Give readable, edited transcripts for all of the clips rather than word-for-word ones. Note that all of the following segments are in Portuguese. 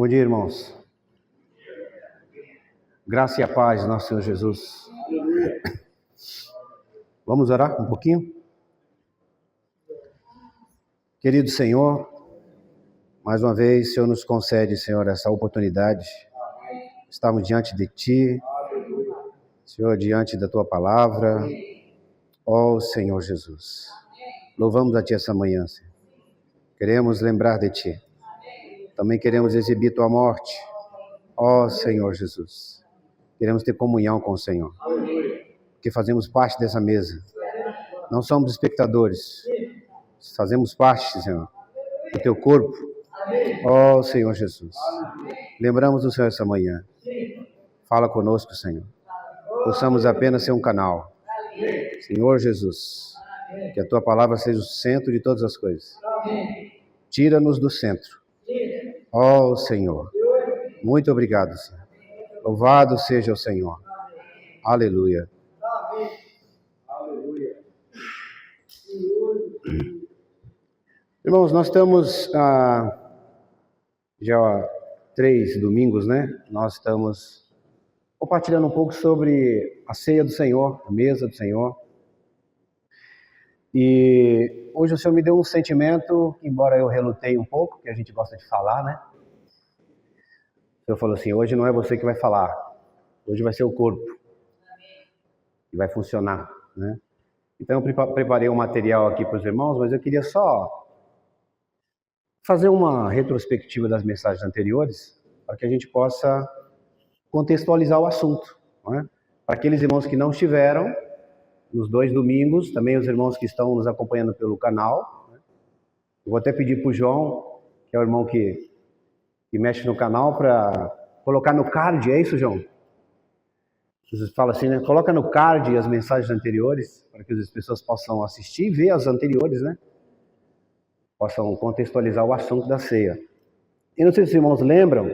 Bom dia, irmãos. Graça e a paz, nosso Senhor Jesus. Vamos orar um pouquinho? Querido Senhor, mais uma vez, o Senhor nos concede, Senhor, essa oportunidade. Estamos diante de Ti, Senhor, diante da Tua palavra. Ó Senhor Jesus, louvamos a Ti essa manhã, Senhor. Queremos lembrar de Ti. Também queremos exibir Tua morte. Ó Senhor Jesus, queremos ter comunhão com o Senhor, porque fazemos parte dessa mesa. Não somos espectadores, fazemos parte, Senhor, do Teu corpo. Ó Senhor Jesus, lembramos do Senhor essa manhã. Fala conosco, Senhor. Possamos apenas ser um canal. Senhor Jesus, que a Tua palavra seja o centro de todas as coisas. Tira-nos do centro. Ó Senhor, muito obrigado, Senhor. Louvado seja o Senhor. Aleluia. Irmãos, nós estamos já 3 domingos, né? Nós estamos compartilhando um pouco sobre a ceia do Senhor, a mesa do Senhor. E hoje o Senhor me deu um sentimento, embora eu relutei um pouco, que a gente gosta de falar, né? O Senhor falou assim, hoje não é você que vai falar, hoje vai ser o corpo. E vai funcionar, né? Então eu preparei um material aqui para os irmãos, mas eu queria só fazer uma retrospectiva das mensagens anteriores, para que a gente possa contextualizar o assunto, não é? Para aqueles irmãos que não estiveram nos 2 domingos, também os irmãos que estão nos acompanhando pelo canal, né? Eu vou até pedir para o João, que é o irmão que mexe no canal, para colocar no card, é isso, João? Você fala assim, né? Coloca no card as mensagens anteriores, para que as pessoas possam assistir e ver as anteriores, né? Possam contextualizar o assunto da ceia. E não sei se os irmãos lembram,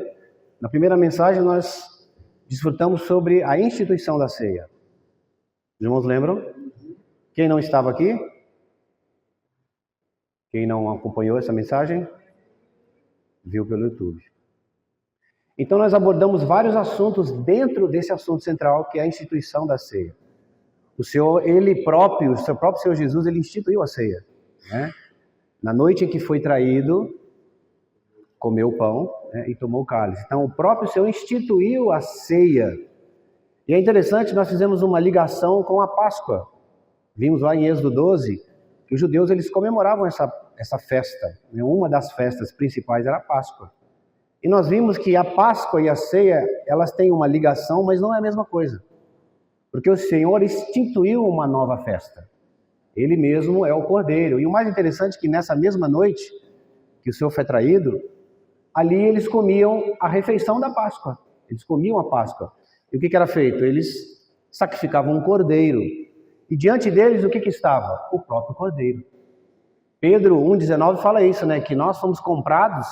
na primeira mensagem nós desfrutamos sobre a instituição da ceia. Os irmãos lembram? Quem não estava aqui? Quem não acompanhou essa mensagem? Viu pelo YouTube. Então nós abordamos vários assuntos dentro desse assunto central, que é a instituição da ceia. O Senhor, Ele próprio, o seu próprio Senhor Jesus, Ele instituiu a ceia, né? Na noite em que foi traído, comeu o pão, né, e tomou o cálice. Então o próprio Senhor instituiu a ceia. E é interessante, nós fizemos uma ligação com a Páscoa. Vimos lá em Êxodo 12, que os judeus eles comemoravam essa festa, né? Uma das festas principais era a Páscoa. E nós vimos que a Páscoa e a ceia, elas têm uma ligação, mas não é a mesma coisa. Porque o Senhor instituiu uma nova festa. Ele mesmo é o Cordeiro. E o mais interessante é que nessa mesma noite que o Senhor foi traído, ali eles comiam a refeição da Páscoa. Eles comiam a Páscoa. E o que era feito? Eles sacrificavam um cordeiro. E diante deles, o que estava? O próprio cordeiro. Pedro 1,19 fala isso, né? Que nós fomos comprados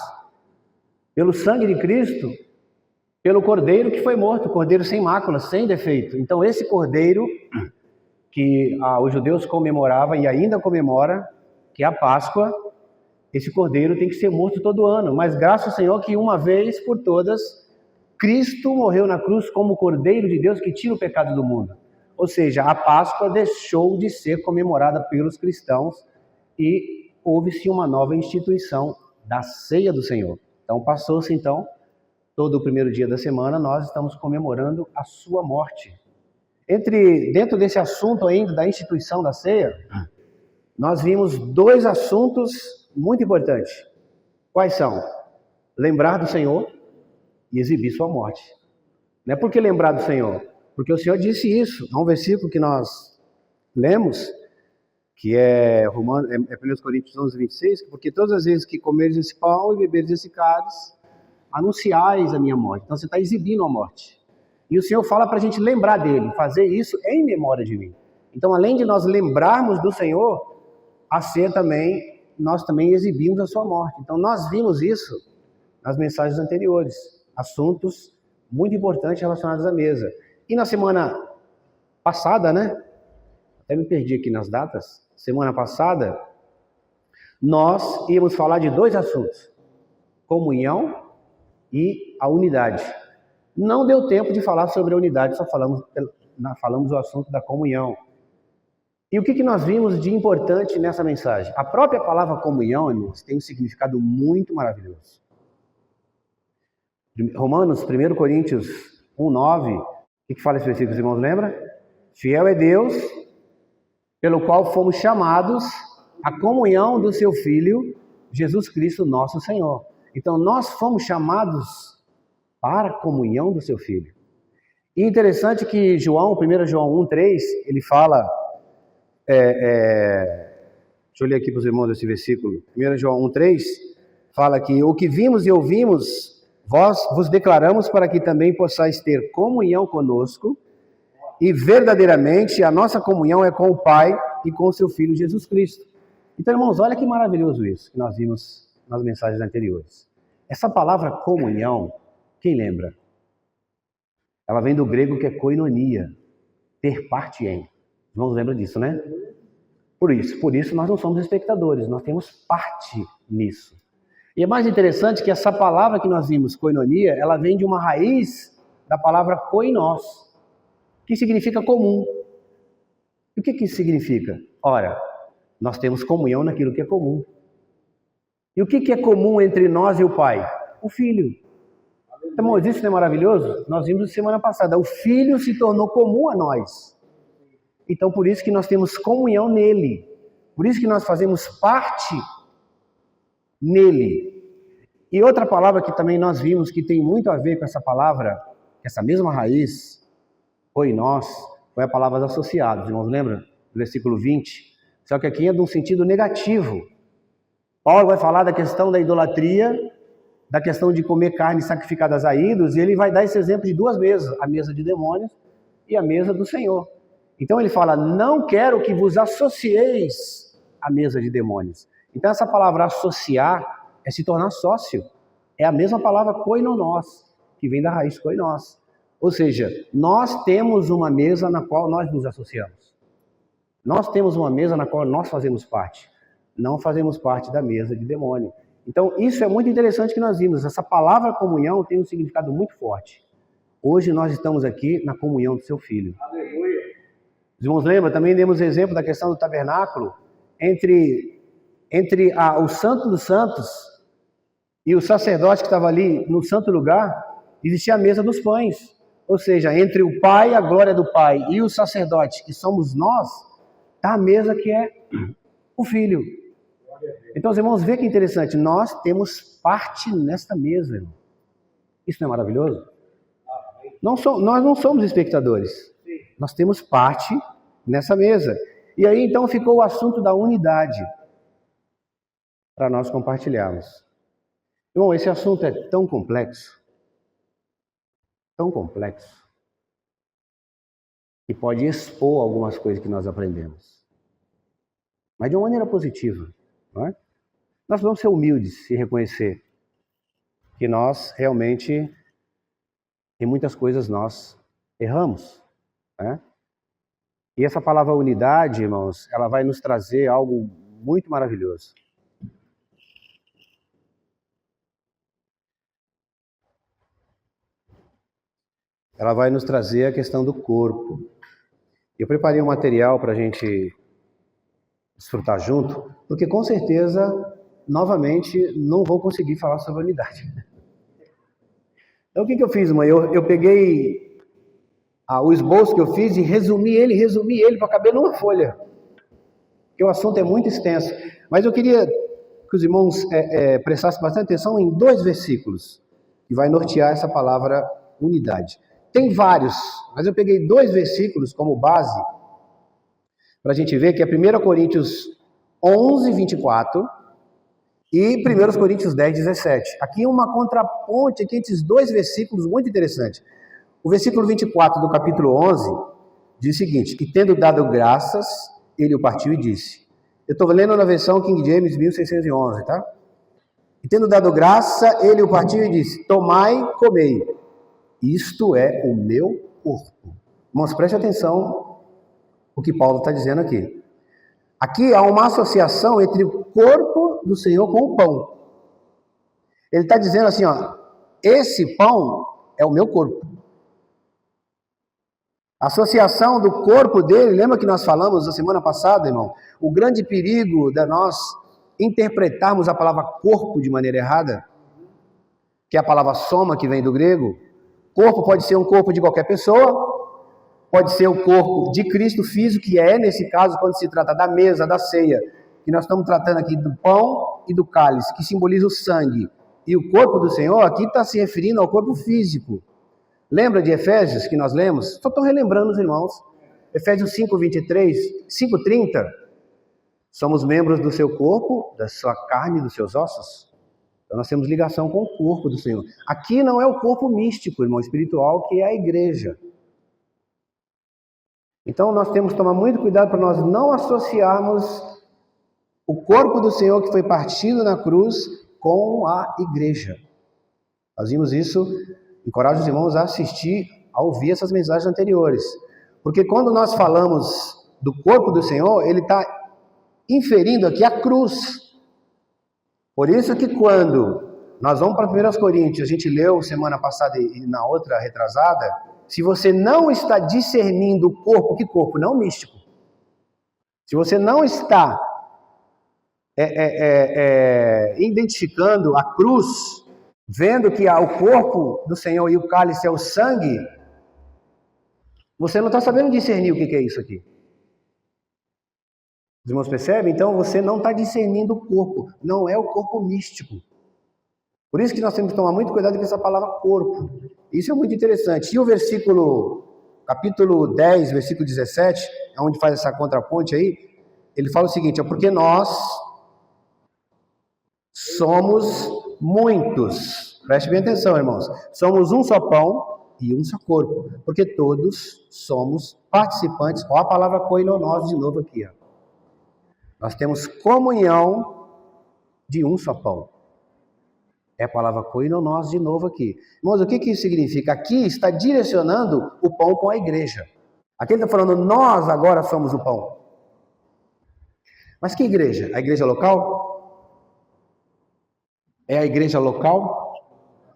pelo sangue de Cristo, pelo cordeiro que foi morto, cordeiro sem mácula, sem defeito. Então esse cordeiro que os judeus comemoravam e ainda comemora, que é a Páscoa, esse cordeiro tem que ser morto todo ano. Mas graças ao Senhor que uma vez por todas, Cristo morreu na cruz como o Cordeiro de Deus que tira o pecado do mundo. Ou seja, a Páscoa deixou de ser comemorada pelos cristãos e houve-se uma nova instituição da ceia do Senhor. Então passou-se todo o primeiro dia da semana, nós estamos comemorando a sua morte. Dentro desse assunto ainda da instituição da ceia, nós vimos 2 assuntos muito importantes. Quais são? Lembrar do Senhor e exibir sua morte. Não é porque lembrar do Senhor, porque o Senhor disse isso. Há um versículo que nós lemos, que é 1 Coríntios 11:26, porque todas as vezes que comeres esse pão e beberes esse cálice, anunciais a minha morte. Então você está exibindo a morte. E o Senhor fala para a gente lembrar dele, fazer isso em memória de mim. Então, além de nós lembrarmos do Senhor, a ceia também, nós também exibimos a sua morte. Então, nós vimos isso nas mensagens anteriores. Assuntos muito importantes relacionados à mesa. E na semana passada, né? Até me perdi aqui nas datas. Semana passada, nós íamos falar de 2 assuntos. Comunhão e a unidade. Não deu tempo de falar sobre a unidade, só falamos do assunto da comunhão. E o que nós vimos de importante nessa mensagem? A própria palavra comunhão, irmãos, tem um significado muito maravilhoso. Romanos, 1 Coríntios 1:9, o que fala esse versículo, os irmãos lembram? Fiel é Deus, pelo qual fomos chamados à comunhão do seu Filho, Jesus Cristo, nosso Senhor. Então, nós fomos chamados para a comunhão do seu Filho. E interessante que 1 João 1:3, ele fala, deixa eu ler aqui para os irmãos esse versículo, 1 João 1:3, fala que o que vimos e ouvimos, vós vos declaramos para que também possais ter comunhão conosco, e verdadeiramente a nossa comunhão é com o Pai e com o seu Filho Jesus Cristo. Então, irmãos, olha que maravilhoso isso que nós vimos nas mensagens anteriores. Essa palavra comunhão, quem lembra? Ela vem do grego que é koinonia, ter parte em. Os irmãos lembram disso, né? Por isso nós não somos espectadores, nós temos parte nisso. E é mais interessante que essa palavra que nós vimos, koinonia, ela vem de uma raiz da palavra koinós, que significa comum. E o que isso significa? Ora, nós temos comunhão naquilo que é comum. E o que é comum entre nós e o Pai? O Filho. Então, isso não é maravilhoso? Nós vimos semana passada, o Filho se tornou comum a nós. Então, por isso que nós temos comunhão nele. Por isso que nós fazemos parte nele. E outra palavra que também nós vimos que tem muito a ver com essa palavra, essa mesma raiz, koinós, foi a palavra associados. Irmãos, lembra? Do versículo 20. Só que aqui é de um sentido negativo. Paulo vai falar da questão da idolatria, da questão de comer carne sacrificadas a ídolos, e ele vai dar esse exemplo de duas mesas, a mesa de demônios e a mesa do Senhor. Então ele fala, não quero que vos associeis à mesa de demônios. Então essa palavra associar é se tornar sócio. É a mesma palavra koinonós, que vem da raiz koinós. Ou seja, nós temos uma mesa na qual nós nos associamos. Nós temos uma mesa na qual nós fazemos parte. Não fazemos parte da mesa de demônio. Então isso é muito interessante que nós vimos. Essa palavra comunhão tem um significado muito forte. Hoje nós estamos aqui na comunhão do seu Filho. Aleluia. Os irmãos lembram? Também demos exemplo da questão do tabernáculo. Entre o Santo dos Santos e o sacerdote que estava ali no santo lugar, existia a mesa dos pães. Ou seja, entre o Pai, a glória do Pai, e o sacerdote, que somos nós, está a mesa que é o Filho. Então, os irmãos, vê que interessante, nós temos parte nesta mesa, irmão. Isso não é maravilhoso? Nós não somos espectadores, nós temos parte nessa mesa. E aí, então, ficou o assunto da unidade para nós compartilharmos. Irmão, esse assunto é tão complexo, que pode expor algumas coisas que nós aprendemos. Mas de uma maneira positiva, não é? Nós vamos ser humildes e reconhecer que nós realmente, em muitas coisas, nós erramos, né? E essa palavra unidade, irmãos, ela vai nos trazer algo muito maravilhoso. Ela vai nos trazer a questão do corpo. Eu preparei um material para a gente desfrutar junto, porque com certeza, novamente, não vou conseguir falar sobre a unidade. Então, o que eu fiz, mãe? Eu peguei o esboço que eu fiz e resumi ele para caber numa folha. Porque o assunto é muito extenso. Mas eu queria que os irmãos prestassem bastante atenção em 2 versículos, que vai nortear essa palavra unidade. Tem vários, mas eu peguei 2 versículos como base, para a gente ver que é 1 Coríntios 11, 24 e 1 Coríntios 10, 17. Aqui uma contraponte aqui entre esses 2 versículos muito interessante. O versículo 24 do capítulo 11 diz o seguinte, que tendo dado graças, ele o partiu e disse. Eu estou lendo na versão King James 1611, tá? E tendo dado graça, ele o partiu e disse, tomai, comei, isto é o meu corpo. Irmãos, preste atenção o que Paulo está dizendo aqui. Aqui há uma associação entre o corpo do Senhor com o pão. Ele está dizendo assim, ó, esse pão é o meu corpo. A associação do corpo dele, lembra que nós falamos na semana passada, irmão? O grande perigo de nós interpretarmos a palavra corpo de maneira errada, que é a palavra soma, que vem do grego. Corpo pode ser um corpo de qualquer pessoa, pode ser o corpo de Cristo físico, que é, nesse caso, quando se trata da mesa, da ceia, que nós estamos tratando aqui do pão e do cálice, que simboliza o sangue. E o corpo do Senhor aqui está se referindo ao corpo físico. Lembra de Efésios que nós lemos? Só estou relembrando os irmãos. Efésios 5:23, 5:30. Somos membros do seu corpo, da sua carne, dos seus ossos. Então nós temos ligação com o corpo do Senhor. Aqui não é o corpo místico, irmão, espiritual, que é a igreja. Então nós temos que tomar muito cuidado para nós não associarmos o corpo do Senhor que foi partido na cruz com a igreja. Nós vimos isso, encorajo os irmãos a assistir, a ouvir essas mensagens anteriores. Porque quando nós falamos do corpo do Senhor, ele está inferindo aqui a cruz. Por isso que quando nós vamos para 1 Coríntios, a gente leu semana passada e na outra retrasada, se você não está discernindo o corpo, que corpo? Não místico. Se você não está identificando a cruz, vendo que o corpo do Senhor e o cálice é o sangue, você não está sabendo discernir o que é isso aqui. Os irmãos percebem? Então você não está discernindo o corpo, não é o corpo místico. Por isso que nós temos que tomar muito cuidado com essa palavra corpo. Isso é muito interessante. E o capítulo 10, versículo 17, é onde faz essa contraponte aí, ele fala o seguinte, porque nós somos muitos. Preste bem atenção, irmãos. Somos um só pão e um só corpo, porque todos somos participantes. Olha a palavra koinonós de novo aqui, ó. Nós temos comunhão de um só pão. É a palavra koinonós de novo aqui. Irmãos, o que isso significa? Aqui está direcionando o pão com a igreja. Aqui ele está falando, nós agora somos o pão. Mas que igreja? A igreja local? É a igreja local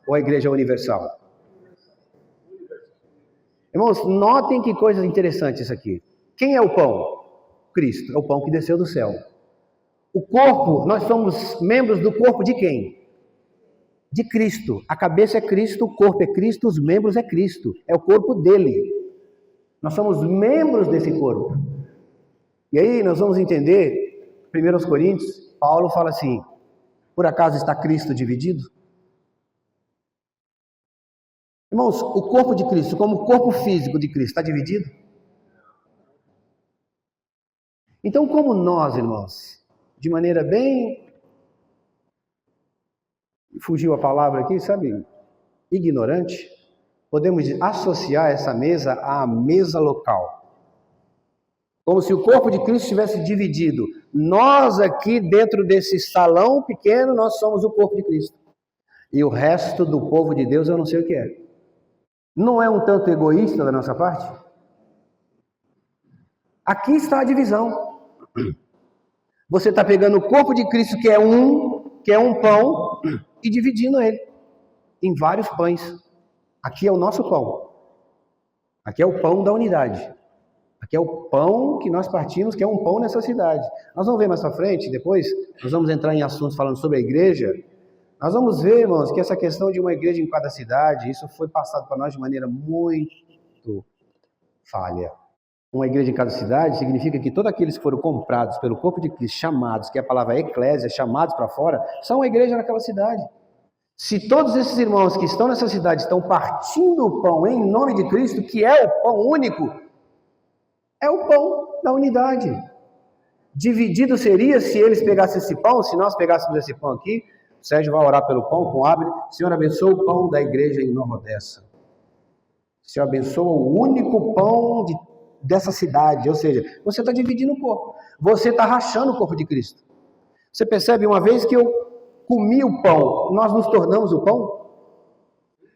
ou a igreja universal? Irmãos, notem que coisa interessante isso aqui. Quem é o pão? Cristo, é o pão que desceu do céu. O corpo, nós somos membros do corpo de quem? De Cristo. A cabeça é Cristo, o corpo é Cristo, os membros é Cristo. É o corpo dele. Nós somos membros desse corpo. E aí nós vamos entender, 1 Coríntios, Paulo fala assim, por acaso está Cristo dividido? Irmãos, o corpo de Cristo, como o corpo físico de Cristo, está dividido? Então, como nós, irmãos, de maneira bem... fugiu a palavra aqui, sabe? Ignorante, podemos associar essa mesa à mesa local. Como se o corpo de Cristo estivesse dividido. Nós aqui dentro desse salão pequeno, nós somos o corpo de Cristo. E o resto do povo de Deus eu não sei o que é. Não é um tanto egoísta da nossa parte? Aqui está a divisão. Você está pegando o corpo de Cristo que é um pão, e dividindo ele em vários pães. Aqui é o nosso pão. Aqui é o pão da unidade. Aqui é o pão que nós partimos, que é um pão nessa cidade. Nós vamos ver mais para frente, depois, nós vamos entrar em assuntos falando sobre a igreja. Nós vamos ver, irmãos, que essa questão de uma igreja em cada cidade, isso foi passado para nós de maneira muito falha. Uma igreja em cada cidade significa que todos aqueles que foram comprados pelo corpo de Cristo, chamados, que é a palavra eclésia, chamados para fora, são uma igreja naquela cidade. Se todos esses irmãos que estão nessa cidade estão partindo o pão em nome de Cristo, que é o pão único, é o pão da unidade. Dividido seria se eles pegassem esse pão, se nós pegássemos esse pão aqui, o Sérgio vai orar pelo pão com o Abner, Senhor abençoa o pão da igreja em Nova Odessa. Senhor abençoa o único pão dessa cidade, ou seja, você está dividindo o corpo, você está rachando o corpo de Cristo. Você percebe, uma vez que eu comi o pão, nós nos tornamos o pão?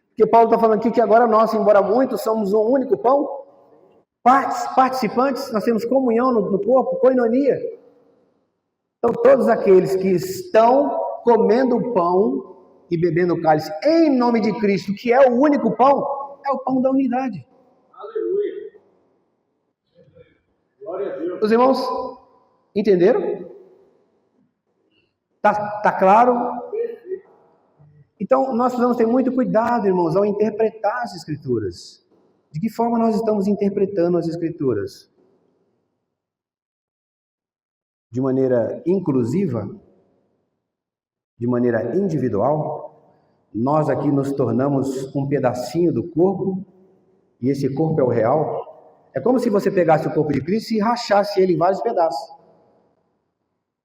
Porque Paulo está falando aqui que agora nós, embora muitos, somos um único pão, participantes, nós temos comunhão no corpo, koinonia. Então todos aqueles que estão comendo o pão, e bebendo o cálice em nome de Cristo, que é o único pão, é o pão da unidade. Aleluia. Glória a Deus. Os irmãos entenderam? Tá claro? Então, nós precisamos ter muito cuidado, irmãos, ao interpretar as Escrituras. De que forma nós estamos interpretando as Escrituras? De maneira inclusiva? De maneira individual? Nós aqui nos tornamos um pedacinho do corpo, e esse corpo é o real. É como se você pegasse o corpo de Cristo e rachasse ele em vários pedaços.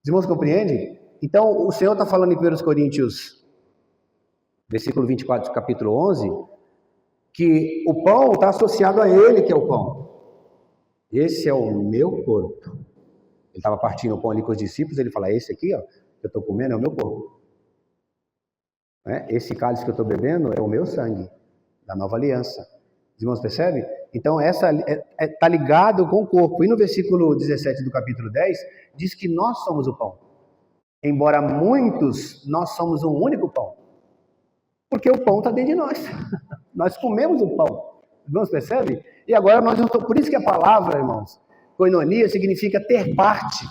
Os irmãos compreendem? Então, o Senhor está falando em 1 Coríntios, versículo 24, capítulo 11, que o pão está associado a ele, que é o pão. Esse é o meu corpo. Ele estava partindo o pão ali com os discípulos, ele fala, esse aqui, ó, que eu estou comendo é o meu corpo. Esse cálice que eu estou bebendo é o meu sangue, da nova aliança. Os irmãos percebem? Então, essa está ligado com o corpo. E no versículo 17 do capítulo 10, diz que nós somos o pão. Embora muitos, nós somos um único pão. Porque o pão está dentro de nós. Nós comemos o pão. Os irmãos percebem? E agora nós não estamos... Por isso que a palavra, irmãos, koinonia significa ter parte.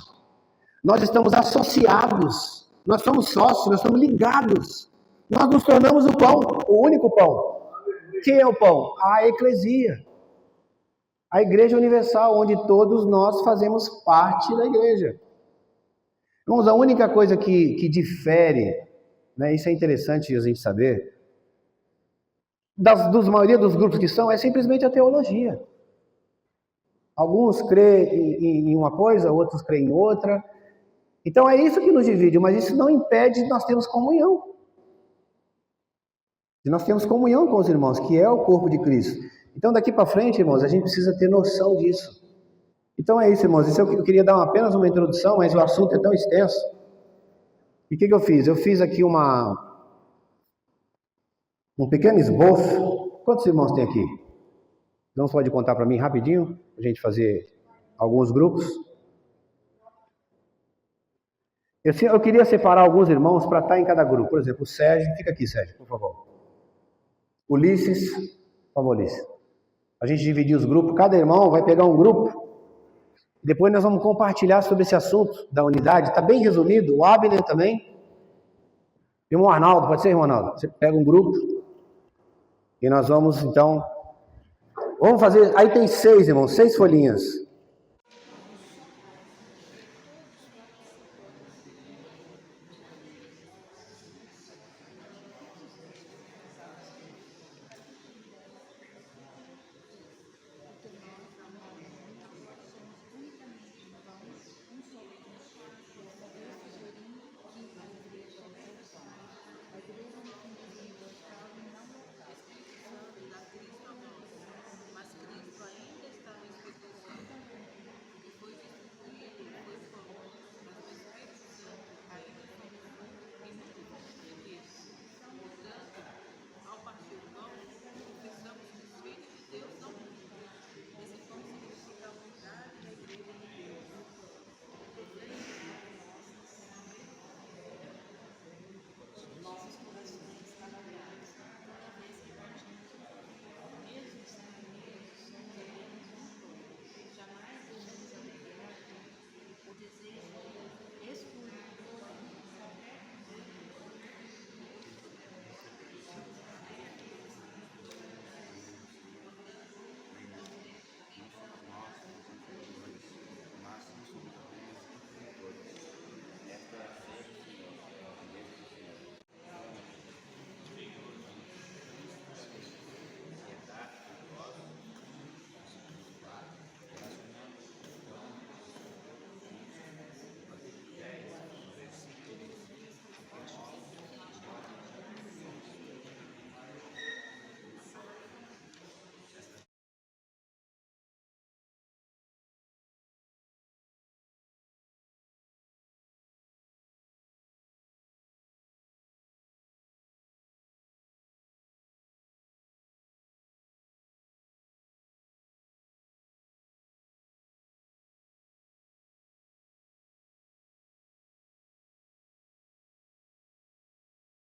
Nós estamos associados. Nós somos sócios, nós estamos ligados. Nós nos tornamos o pão, o único pão. Quem é o pão? A eclesia. A igreja universal, onde todos nós fazemos parte da igreja. Irmãos, a única coisa que difere, né, isso é interessante a gente saber, da maioria dos grupos que são, é simplesmente a teologia. Alguns creem em uma coisa, outros creem em outra. Então é isso que nos divide, mas isso não impede de nós termos comunhão. De nós termos comunhão com os irmãos, que é o corpo de Cristo. Então daqui para frente, irmãos, a gente precisa ter noção disso. Então é isso, irmãos. Isso eu queria dar apenas uma introdução, mas o assunto é tão extenso. E o que eu fiz? Eu fiz aqui um pequeno esboço. Quantos irmãos tem aqui? Não pode contar para mim rapidinho, para a gente fazer alguns grupos. Eu queria separar alguns irmãos para estar em cada grupo. Por exemplo, o Sérgio, fica aqui, Sérgio, por favor. Ulisses, por favor, Ulisses. A gente dividir os grupos, cada irmão vai pegar um grupo. Depois nós vamos compartilhar sobre esse assunto da unidade. Está bem resumido, o Abner também. Irmão Arnaldo, pode ser, irmão Arnaldo? Você pega um grupo e nós vamos, então... Vamos fazer... Aí tem 6, irmãos, 6 folhinhas.